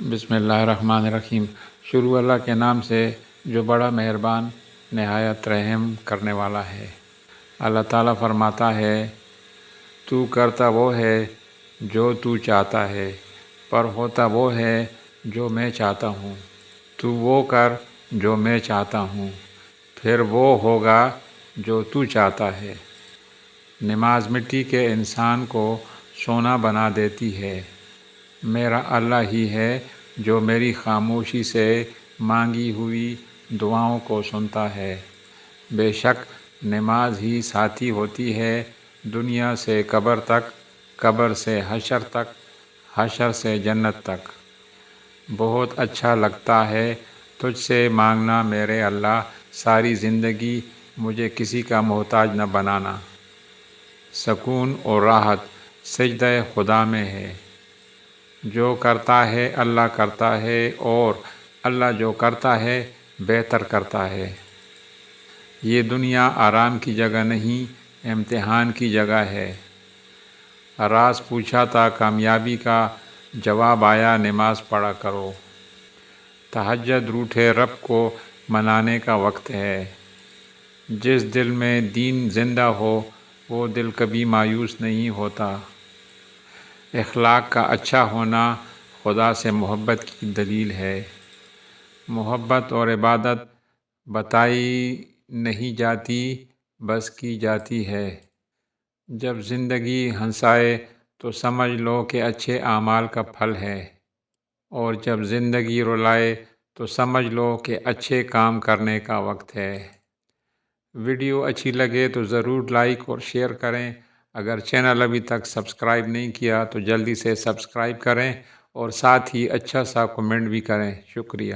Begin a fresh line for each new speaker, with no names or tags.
بسم اللہ الرحمن الرحیم۔ شروع اللہ کے نام سے جو بڑا مہربان نہایت رحم کرنے والا ہے۔ اللہ تعالیٰ فرماتا ہے، تو کرتا وہ ہے جو تو چاہتا ہے، پر ہوتا وہ ہے جو میں چاہتا ہوں۔ تو وہ کر جو میں چاہتا ہوں، پھر وہ ہوگا جو تو چاہتا ہے۔ نماز مٹی کے انسان کو سونا بنا دیتی ہے۔ میرا اللہ ہی ہے جو میری خاموشی سے مانگی ہوئی دعاؤں کو سنتا ہے۔ بے شک نماز ہی ساتھی ہوتی ہے دنیا سے قبر تک، قبر سے حشر تک، حشر سے جنت تک۔ بہت اچھا لگتا ہے تجھ سے مانگنا میرے اللہ، ساری زندگی مجھے کسی کا محتاج نہ بنانا۔ سکون اور راحت سجدہ خدا میں ہے۔ جو کرتا ہے اللہ کرتا ہے، اور اللہ جو کرتا ہے بہتر کرتا ہے۔ یہ دنیا آرام کی جگہ نہیں، امتحان کی جگہ ہے۔ راز پوچھا تھا کامیابی کا، جواب آیا نماز پڑھا کرو۔ تہجد روٹھے رب کو منانے کا وقت ہے۔ جس دل میں دین زندہ ہو وہ دل کبھی مایوس نہیں ہوتا۔ اخلاق کا اچھا ہونا خدا سے محبت کی دلیل ہے۔ محبت اور عبادت بتائی نہیں جاتی، بس کی جاتی ہے۔ جب زندگی ہنسائے تو سمجھ لو کہ اچھے اعمال کا پھل ہے، اور جب زندگی رلائے تو سمجھ لو کہ اچھے کام کرنے کا وقت ہے۔ ویڈیو اچھی لگے تو ضرور لائک اور شیئر کریں۔ اگر چینل ابھی تک سبسکرائب نہیں کیا تو جلدی سے سبسکرائب کریں، اور ساتھ ہی اچھا سا کمنٹ بھی کریں۔ شکریہ۔